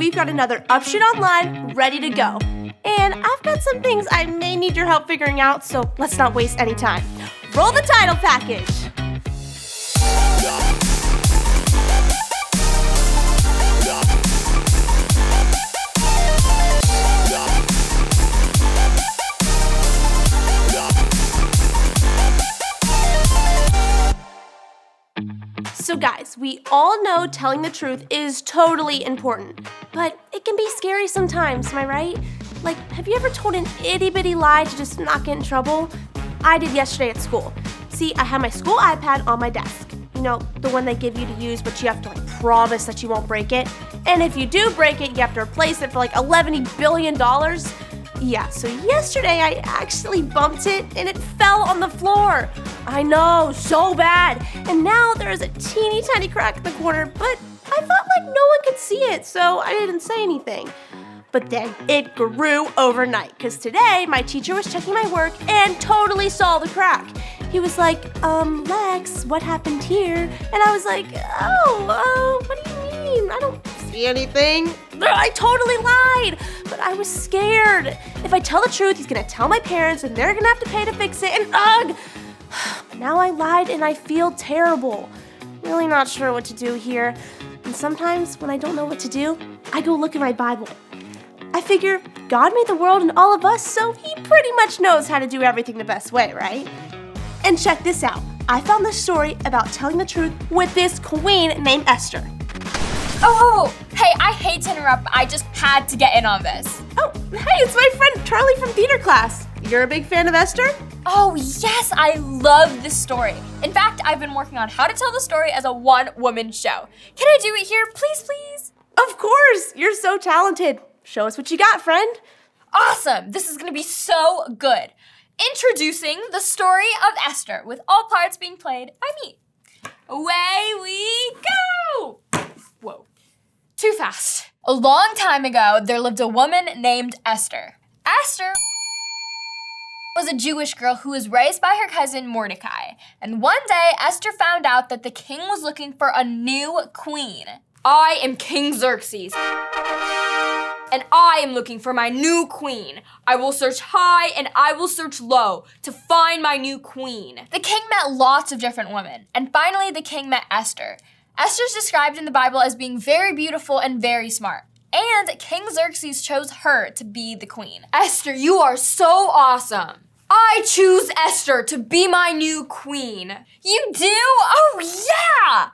we've got another UpStreet Online ready to go. And I've got some things I may need your help figuring out, so let's not waste any time. Roll the title package. So guys, we all know telling the truth is totally important, but it can be scary sometimes, am I right? Like, have you ever told an itty-bitty lie to just not get in trouble? I did yesterday at school. See, I had my school iPad on my desk. You know, the one they give you to use, but you have to promise that you won't break it. And if you do break it, you have to replace it for $11 billion. Yeah, so yesterday I actually bumped it and it fell on the floor. I know, so bad. And now there is a teeny tiny crack in the corner, but I thought no one could see it, so I didn't say anything. But then it grew overnight, because today my teacher was checking my work and totally saw the crack. He was like, Lex, what happened here? And I was like, what do you mean? I don't see anything. I totally lied, but I was scared. If I tell the truth, he's gonna tell my parents and they're gonna have to pay to fix it, and ugh! Now I lied and I feel terrible. Really not sure what to do here. And sometimes when I don't know what to do, I go look in my Bible. I figure God made the world and all of us, so he pretty much knows how to do everything the best way, right? And check this out. I found this story about telling the truth with this queen named Esther. Hey, I hate to interrupt, but I just had to get in on this. Oh, hey, it's my friend Charlie from theater class. You're a big fan of Esther? Oh, yes, I love this story. In fact, I've been working on how to tell the story as a one-woman show. Can I do it here, please, please? Of course, you're so talented. Show us what you got, friend. Awesome, this is gonna be so good. Introducing the story of Esther, with all parts being played by me. Away we go! Whoa, too fast. A long time ago, there lived a woman named Esther. Esther was a Jewish girl who was raised by her cousin Mordecai. And one day, Esther found out that the king was looking for a new queen. I am King Xerxes, and I am looking for my new queen. I will search high and I will search low to find my new queen. The king met lots of different women, and finally the king met Esther. Esther's described in the Bible as being very beautiful and very smart. And King Xerxes chose her to be the queen. Esther, you are so awesome. I choose Esther to be my new queen. You do? Oh yeah!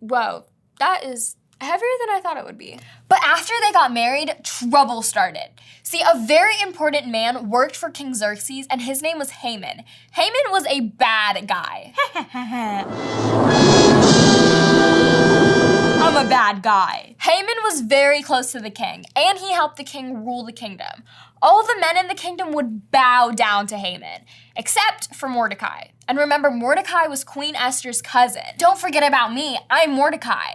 Whoa, that is heavier than I thought it would be. But after they got married, trouble started. See, a very important man worked for King Xerxes, and his name was Haman. Haman was a bad guy. I'm a bad guy. Haman was very close to the king, and he helped the king rule the kingdom. All the men in the kingdom would bow down to Haman, except for Mordecai. And remember, Mordecai was Queen Esther's cousin. Don't forget about me, I'm Mordecai.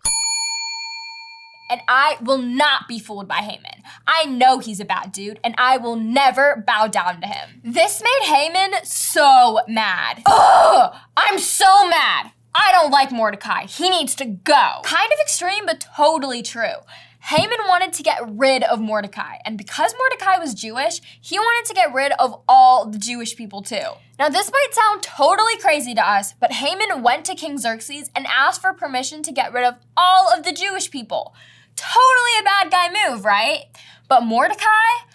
And I will not be fooled by Haman. I know he's a bad dude, and I will never bow down to him. This made Haman so mad. Ugh! I'm so mad! I don't like Mordecai. He needs to go. Kind of extreme, but totally true. Haman wanted to get rid of Mordecai, and because Mordecai was Jewish, he wanted to get rid of all the Jewish people too. Now this might sound totally crazy to us, but Haman went to King Xerxes and asked for permission to get rid of all of the Jewish people. Totally a bad guy move, right? But Mordecai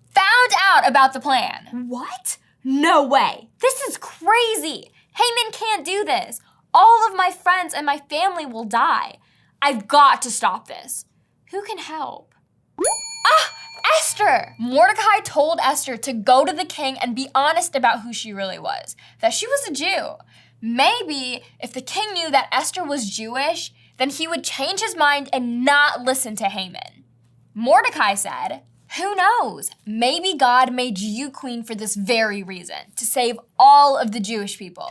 found out about the plan. What? No way. This is crazy. Haman can't do this. All of my friends and my family will die. I've got to stop this. Who can help? Esther! Mordecai told Esther to go to the king and be honest about who she really was, that she was a Jew. Maybe if the king knew that Esther was Jewish, then he would change his mind and not listen to Haman. Mordecai said, who knows? Maybe God made you queen for this very reason, to save all of the Jewish people.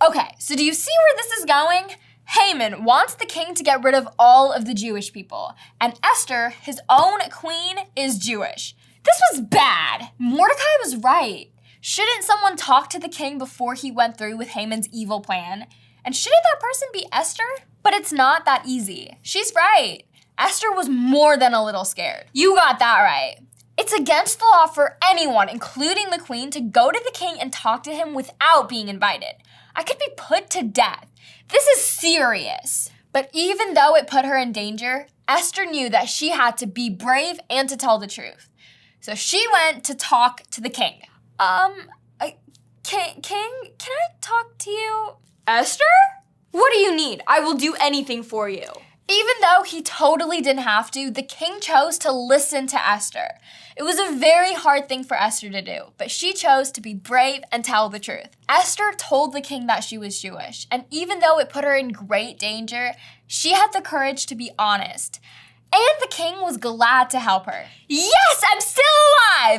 Okay, so do you see where this is going? Haman wants the king to get rid of all of the Jewish people, and Esther, his own queen, is Jewish. This was bad. Mordecai was right. Shouldn't someone talk to the king before he went through with Haman's evil plan? And shouldn't that person be Esther? But it's not that easy. She's right. Esther was more than a little scared. You got that right. It's against the law for anyone, including the queen, to go to the king and talk to him without being invited. I could be put to death. This is serious. But even though it put her in danger, Esther knew that she had to be brave and to tell the truth. So she went to talk to the king. King, can I talk to you? Esther? What do you need? I will do anything for you. Even though he totally didn't have to, the king chose to listen to Esther. It was a very hard thing for Esther to do, but she chose to be brave and tell the truth. Esther told the king that she was Jewish, and even though it put her in great danger, she had the courage to be honest. And the king was glad to help her. Yes, I'm still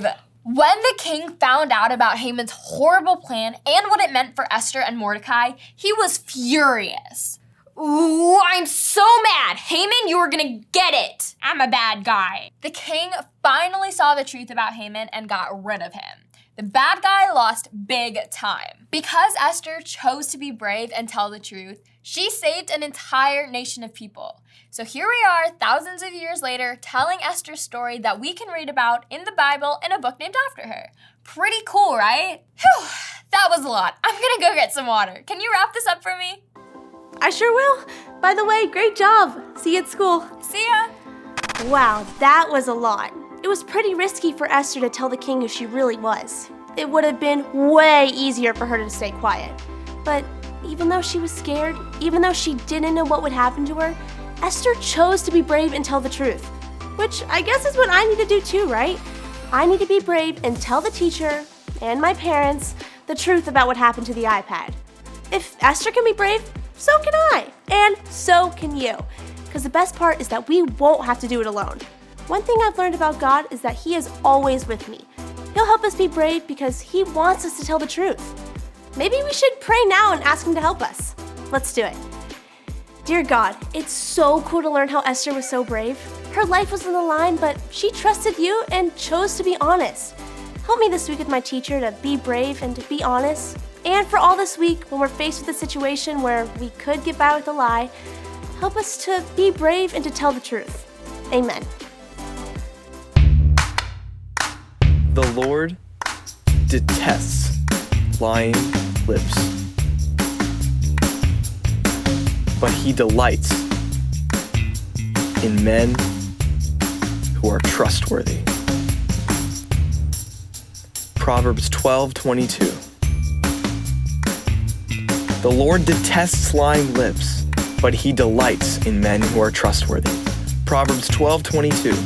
alive! When the king found out about Haman's horrible plan and what it meant for Esther and Mordecai, he was furious. Ooh, I'm so mad. Haman, you are gonna get it. I'm a bad guy. The king finally saw the truth about Haman and got rid of him. The bad guy lost big time. Because Esther chose to be brave and tell the truth, she saved an entire nation of people. So here we are, thousands of years later, telling Esther's story that we can read about in the Bible in a book named after her. Pretty cool, right? Whew, that was a lot. I'm gonna go get some water. Can you wrap this up for me? I sure will. By the way, great job. See you at school. See ya. Wow, that was a lot. It was pretty risky for Esther to tell the king who she really was. It would have been way easier for her to stay quiet. But even though she was scared, even though she didn't know what would happen to her, Esther chose to be brave and tell the truth. Which I guess is what I need to do too, right? I need to be brave and tell the teacher and my parents the truth about what happened to the iPad. If Esther can be brave, so can I, and so can you. Because the best part is that we won't have to do it alone. One thing I've learned about God is that He is always with me. He'll help us be brave because He wants us to tell the truth. Maybe we should pray now and ask Him to help us. Let's do it. Dear God, it's so cool to learn how Esther was so brave. Her life was on the line, but she trusted you and chose to be honest. Help me this week with my teacher to be brave and to be honest. And for all this week, when we're faced with a situation where we could get by with a lie, help us to be brave and to tell the truth. Amen. The Lord detests lying lips, but He delights in men who are trustworthy. Proverbs 12:22. The Lord detests lying lips, but He delights in men who are trustworthy. Proverbs 12:22.